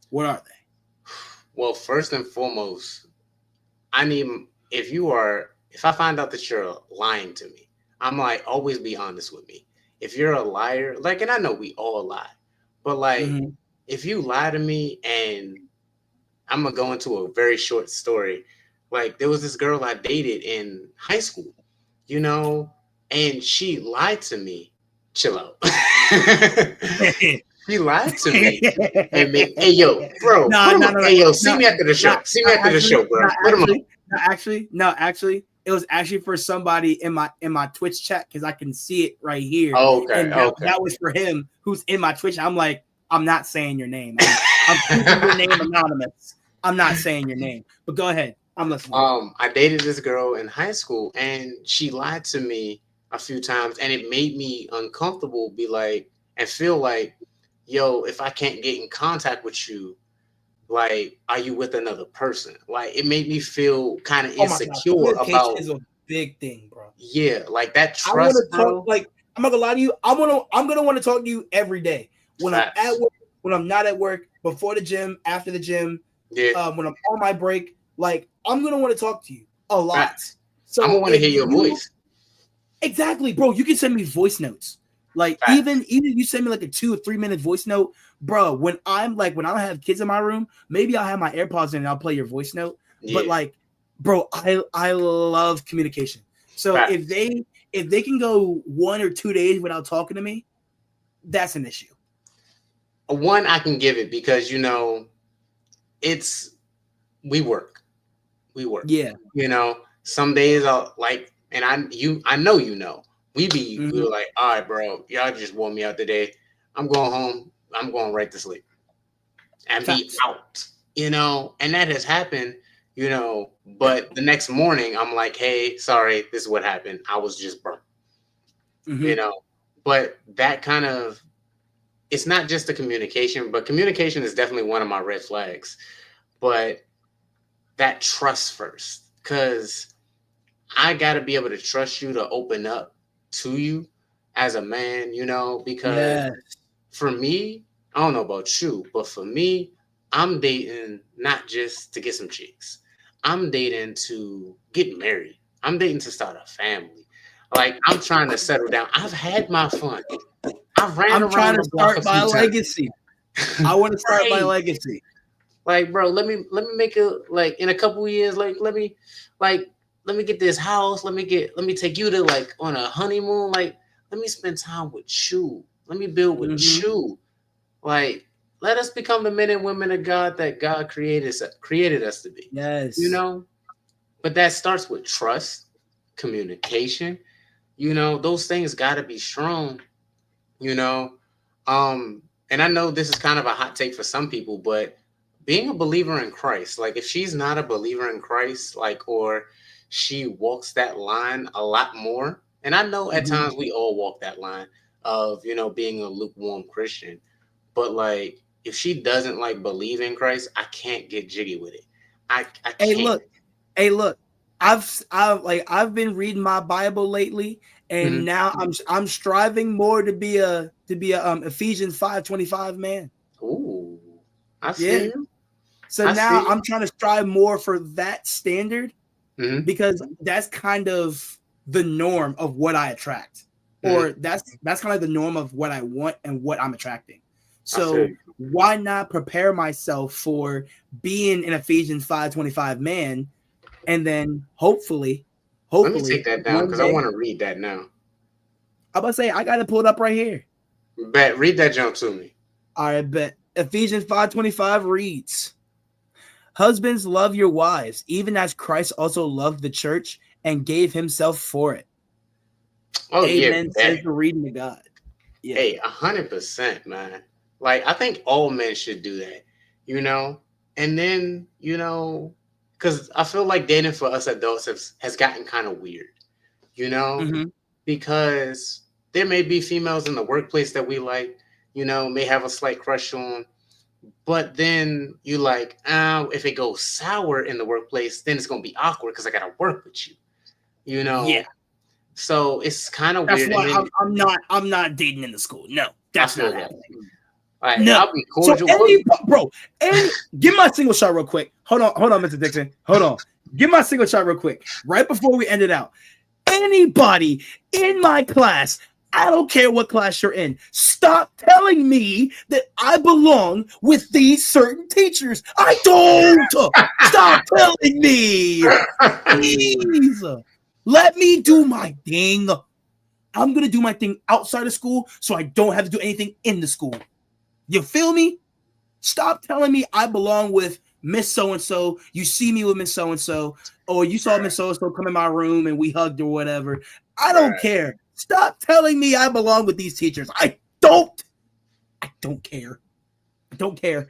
What are they? Well, first and foremost, if I find out that you're lying to me, I'm like, always be honest with me. If you're a liar, like, and I know we all lie, but like, if you lie to me, and I'm gonna go into a very short story. Like, there was this girl I dated in high school. You know, and she lied to me. Chill out. She lied to me. And hey yo, bro, put No, him no, up. no, no, Hey yo, see no, me after the no, show. See me after the actually, show, bro. Put him up. actually, it was actually for somebody in my Twitch chat because I can see it right here. Okay, And that was for him who's in my Twitch. I'm like, I'm not saying your name. I'm keeping your name anonymous. I'm not saying your name. But go ahead. I'm listening. I dated this girl in high school, and she lied to me a few times, and it made me uncomfortable. Be like, and feel like, yo, if I can't get in contact with you, like, are you with another person? Like, it made me feel kind of Oh my god, insecure communication about, is a big thing, bro. yeah, like that I want trust, to talk. bro. Like, I'm not gonna lie to you. I'm gonna want to talk to you every day when I'm at Facts. work, when I'm not at work, before the gym, after the gym, Yeah, when I'm on my break. Like, I'm gonna want to talk to you a lot. facts. I'm gonna So want to if hear your you voice. exactly, bro, you can send me voice notes. Like Facts. even you send me like a 2 or 3 minute voice note, bro. When I don't have kids in my room, maybe I'll have my AirPods in and I'll play your voice note. But Yeah, like, bro, I love communication. So if facts. they can go 1 or 2 days without talking to me, that's an issue. One, I can give it because it's we work. We work. Yeah. Some days I'll like, and I know we Mm-hmm. were like, all right, bro, y'all just wore me out today. I'm going home. I'm going right to sleep and be Facts. out. And that has happened. But the next morning I'm like, hey, sorry, this is what happened. I was just burnt. Mm-hmm. You know, but that kind of it's not just the communication, but communication is definitely one of my red flags. But that trust first, because I got to be able to trust you to open up to you as a man, because Yeah. for me, I don't know about you, but for me, I'm dating not just to get some chicks. I'm dating to get married. I'm dating to start a family. Like, I'm trying to settle down. I've had my fun. I've ran I'm trying around to the block a start my few times. legacy. I want to start my Right. legacy. Like, bro, let me make a like in a couple of years, like let me get this house. Let me take you to like on a honeymoon. Like, let me spend time with you. Let me build with Mm-hmm. you. Like, let us become the men and women of God that God created us to be. Yes. But that starts with trust, communication. Those things got to be strong. You know, and I know this is kind of a hot take for some people, but being a believer in Christ, like if she's not a believer in Christ, like, or she walks that line a lot more, and I know at Mm-hmm. times we all walk that line of, being a lukewarm Christian, but like if she doesn't like believe in Christ, I can't get jiggy with it. I Hey, can't. look. Hey, look. I've been reading my Bible lately, and Mhm. now I'm striving more to be a Ephesians 5:25 man. Ooh, I feel Yeah. you. So I now feel I'm trying to strive more for that standard you. Hmm. because that's kind of the norm of what I attract, Hmm. or that's kind of the norm of what I want and what I'm attracting. I feel So you. why not prepare myself for being an Ephesians 5:25 man, and then Let me take hopefully that down one because I day want to read that now. I'm about to say I got to pull it up right here. Bet, read that jump to me. All right, bet Ephesians 5:25 reads. Husbands, love your wives, even as Christ also loved the church and gave himself for it. Oh yeah, Amen, says bet. the reading of God. Yeah. Hey, 100%, man. Like, I think all men should do that, you know. And then, because I feel like dating for us adults has gotten kind of weird, you know, Mm-hmm. because there may be females in the workplace that we like, may have a slight crush on. But then you like, if it goes sour in the workplace, then it's gonna be awkward because I gotta work with you, you Yeah. know. So it's kind of That's weird. And why then I'm not dating in the school. No, I that's feel not that. happening. Like, No. I'll be So cordial. Well, give my single shot real quick. Hold on, Mr. Dixon. Hold on. Give my single shot real quick. Right before we end it out. Anybody in my class, I don't care what class you're in, stop telling me that I belong with these certain teachers. I don't. Stop telling me. Please. Let me do my thing. I'm going to do my thing outside of school so I don't have to do anything in the school. You feel me? Stop telling me I belong with Miss So-and-so. You see me with Miss So-and-so, or you saw Miss So-and-so come in my room and we hugged or whatever. I don't care. Stop telling me I belong with these teachers. I don't care. I don't care.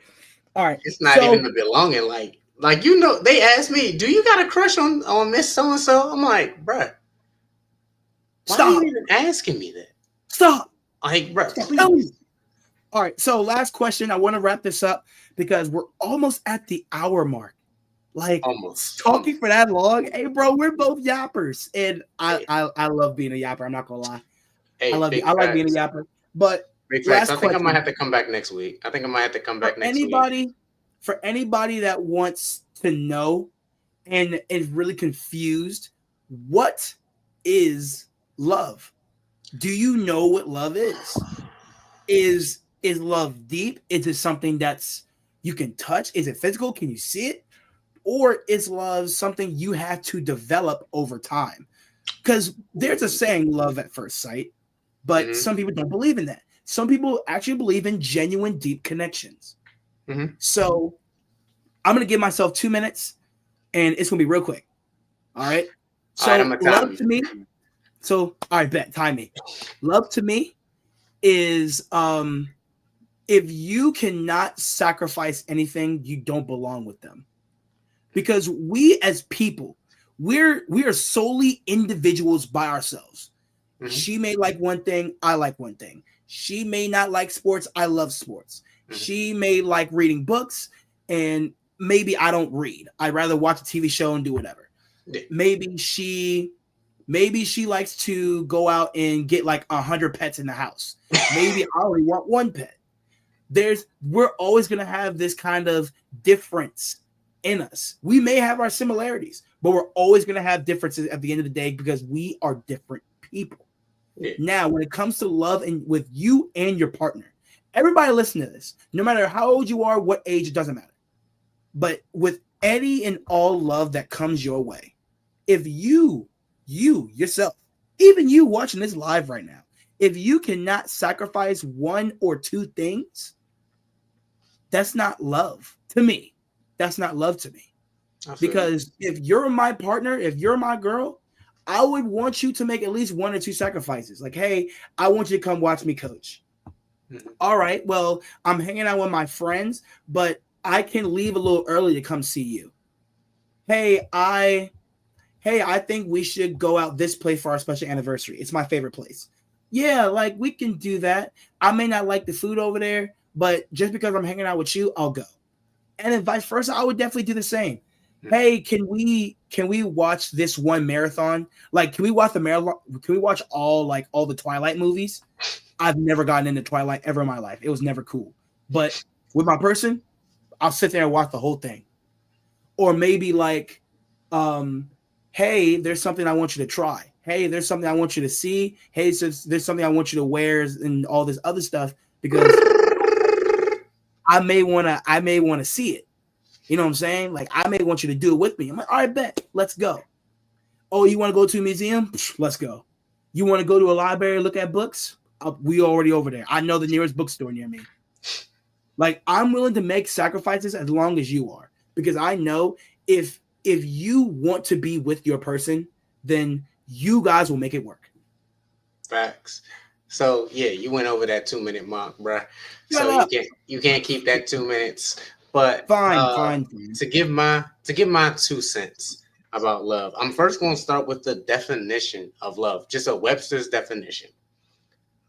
All right. It's not even the belonging. Like they asked me, "Do you got a crush on Miss So and So?" I'm like, bruh, why are you even asking me that? Stop. Like, bruh, please. All right. So last question. I want to wrap this up because we're almost at the hour mark. Like talking for that long. Hey, bro, we're both yappers, and I love being a yapper. I'm not gonna lie. Hey, I love you. I like being a yapper. But big facts. I think I might have to come back next week. For anybody that wants to know and is really confused, what is love? Do you know what love is? Is love deep? Is it something that's you can touch? Is it physical? Can you see it? Or is love something you have to develop over time? Because there's a saying, love at first sight, but some people don't believe in that. Some people actually believe in genuine, deep connections. So I'm going to give myself 2 minutes, and it's going to be real quick. All right? So love to me. So, all right, bet. Time me. Love to me is if you cannot sacrifice anything, you don't belong with them. Because we as people, we are solely individuals by ourselves. She may like one thing, I like one thing. She may not like sports, I love sports. She may like reading books, and maybe I don't read. I'd rather watch a TV show and do whatever. Maybe she likes to go out and get like 100 pets in the house. Maybe I only want one pet. We're always gonna have this kind of difference in us. We may have our similarities, but we're always going to have differences at the end of the day because we are different people. Now, when it comes to love and with you and your partner, everybody listen to this. No matter how old you are, what age, it doesn't matter. But with any and all love that comes your way, if you yourself, even you watching this live right now, if you cannot sacrifice one or two things, that's not love to me. That's not love to me. Because if you're my partner, if you're my girl, I would want you to make at least one or two sacrifices. Like, hey, I want you to come watch me coach. All right, well, I'm hanging out with my friends, but I can leave a little early to come see you. Hey, I think we should go out this place for our special anniversary. It's my favorite place. Yeah, like we can do that. I may not like the food over there, but just because I'm hanging out with you, I'll go. And then vice versa, I would definitely do the same. Hey, can we watch this one marathon? Like, can we watch the marathon? Can we watch all the Twilight movies? I've never gotten into Twilight ever in my life. It was never cool. But with my person, I'll sit there and watch the whole thing. Or maybe like, hey, there's something I want you to try. Hey, there's something I want you to see. Hey, there's something I want you to wear and all this other stuff because I may want to see it. You know what I'm saying? Like, I may want you to do it with me. I'm like, all right, bet. Let's go. Oh, you want to go to a museum? Let's go. You want to go to a library and look at books? We already over there. I know the nearest bookstore near me. Like, I'm willing to make sacrifices as long as you are. Because I know if you want to be with your person, then you guys will make it work. Facts. So yeah, you went over that 2 minute mark, bruh. So you can't keep that 2 minutes. But fine. To give my 2 cents about love, I'm first going to start with the definition of love, just a Webster's definition.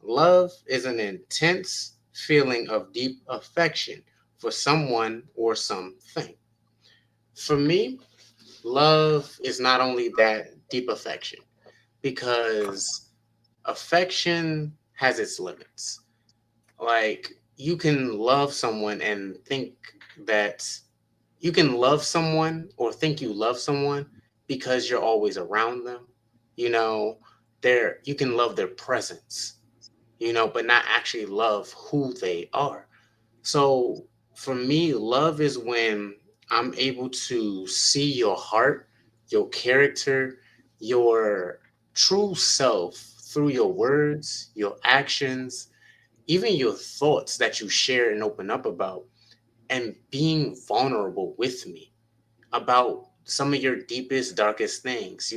Love is an intense feeling of deep affection for someone or something. For me, love is not only that deep affection, because affection has its limits. Like, you can love someone and think that you can love someone or think you love someone because you're always around them. You can love their presence, but not actually love who they are. So for me, love is when I'm able to see your heart, your character, your true self through your words, your actions, even your thoughts that you share and open up about, and being vulnerable with me about some of your deepest, darkest things.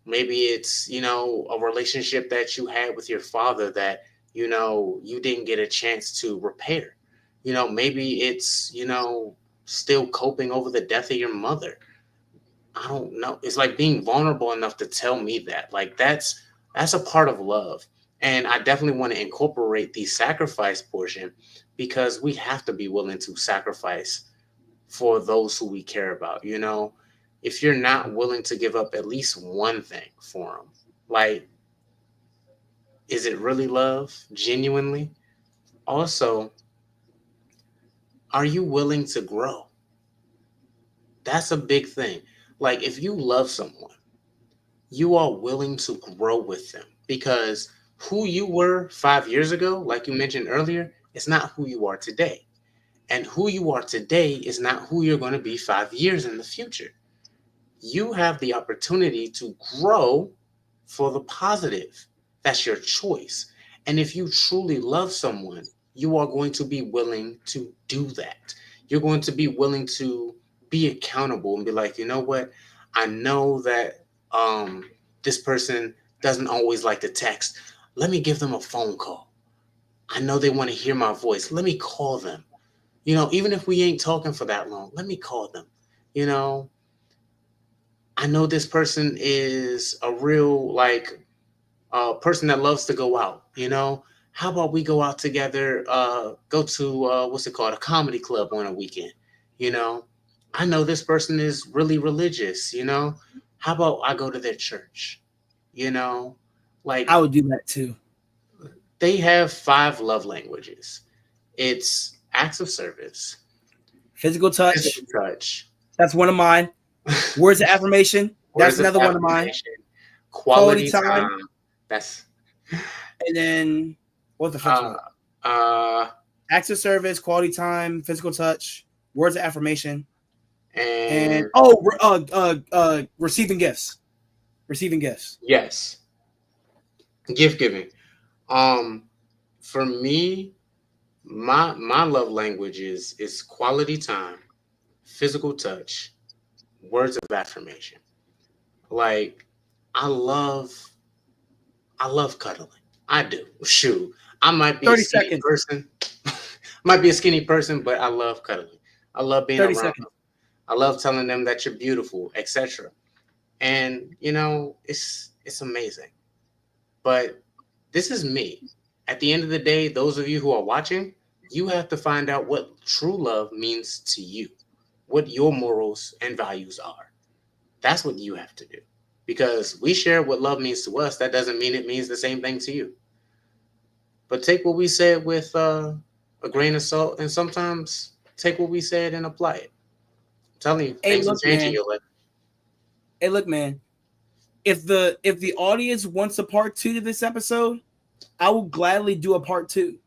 Maybe it's, a relationship that you had with your father that, you didn't get a chance to repair. Maybe it's, still coping over the death of your mother. I don't know. It's like being vulnerable enough to tell me that. Like that's a part of love. And I definitely want to incorporate the sacrifice portion because we have to be willing to sacrifice for those who we care about. If you're not willing to give up at least one thing for them, like, is it really love genuinely? Also, are you willing to grow? That's a big thing. Like, if you love someone, you are willing to grow with them because who you were 5 years ago, like you mentioned earlier, is not who you are today. And who you are today is not who you're going to be 5 years in the future. You have the opportunity to grow for the positive. That's your choice. And if you truly love someone, you are going to be willing to do that. You're going to be willing to be accountable and be like, you know what? I know that this person doesn't always like to text. Let me give them a phone call. I know they want to hear my voice. Let me call them. Even if we ain't talking for that long, let me call them. I know this person is a real person that loves to go out. How about we go out together, go to what's it called, a comedy club on a weekend. you know I know this person is really religious. How about I go to their church? you know like, I would do that too. they have 5 love languages. It's acts of service, Physical touch. physical touch, That's one of mine. Words of affirmation. That's words of another one of mine. affirmation, Quality quality time. time. That's And then what the fuck's uh one? uh Acts of service, quality time, physical touch, words of affirmation, and and receiving gifts. Receiving gifts. yes, gift giving. Um, for me, my love language is quality time, physical touch, words of affirmation. Like, I love I love cuddling. I do. Shoot, I might be a 30 skinny seconds. person. Might be a skinny person, but I love cuddling. I love being 30 around seconds. them. I love telling them that you're beautiful, etc. And it's amazing. But this is me. At the end of the day, those of you who are watching, you have to find out what true love means to you, what your morals and values are. That's what you have to do. Because we share what love means to us, that doesn't mean it means the same thing to you. But take what we said with a grain of salt, and sometimes take what we said and apply it. I'm telling you, Hey, things will look, change in man. your life. Hey, look, man. If the audience wants a part 2 to this episode, I will gladly do a part 2.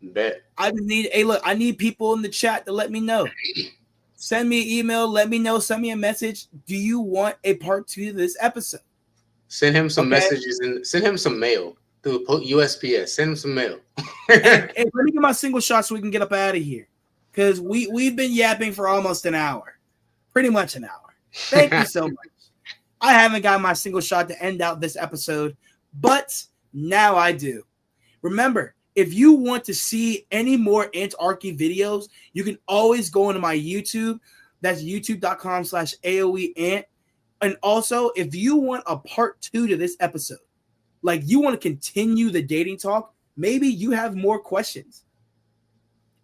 Bet. I just need I need people in the chat to let me know. Send me an email, let me know, send me a message. Do you want a part 2 to this episode? Send him some Okay. messages and send him some mail through USPS. Send him some mail. Hey, let me get my single shot so we can get up out of here. Because we've been yapping for almost an hour. Pretty much an hour. Thank you so much. I haven't got my single shot to end out this episode, but now I do. Remember, if you want to see any more Ant-Archy videos, you can always go into my YouTube. That's youtube.com/AOEAnt. And also, if you want a part 2 to this episode, like you want to continue the dating talk, maybe you have more questions.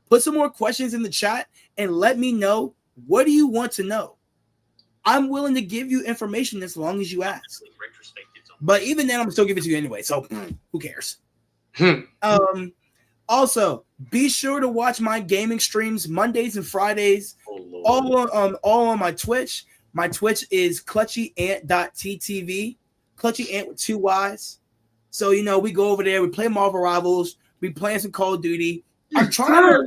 Put some more questions in the chat and let me know, what do you want to know? I'm willing to give you information as long as you ask. But even then, I'm still giving it to you anyway. So who cares? Also, be sure to watch my gaming streams Mondays and Fridays. All on my Twitch. My Twitch is clutchyant.ttv. Clutchy Ant with 2 Y's. So we go over there, we play Marvel Rivals, we playing some Call of Duty. I'm trying to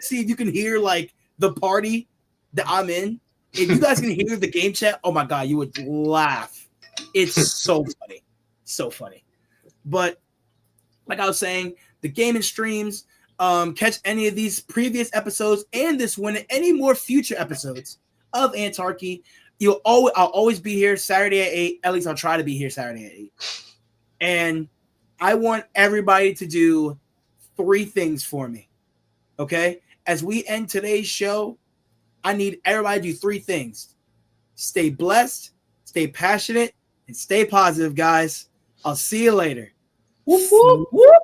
see if you can hear like the party that I'm in. If you guys can hear the game chat, oh my god, you would laugh. It's so funny. So funny. But like I was saying, the gaming streams, catch any of these previous episodes and this one and any more future episodes of Ant-Archy. I'll always be here Saturday at 8. At least I'll try to be here Saturday at 8. And I want everybody to do 3 things for me. Okay? As we end today's show, I need everybody to do 3 things. Stay blessed, stay passionate, and stay positive, guys. I'll see you later. Whoop, whoop, whoop.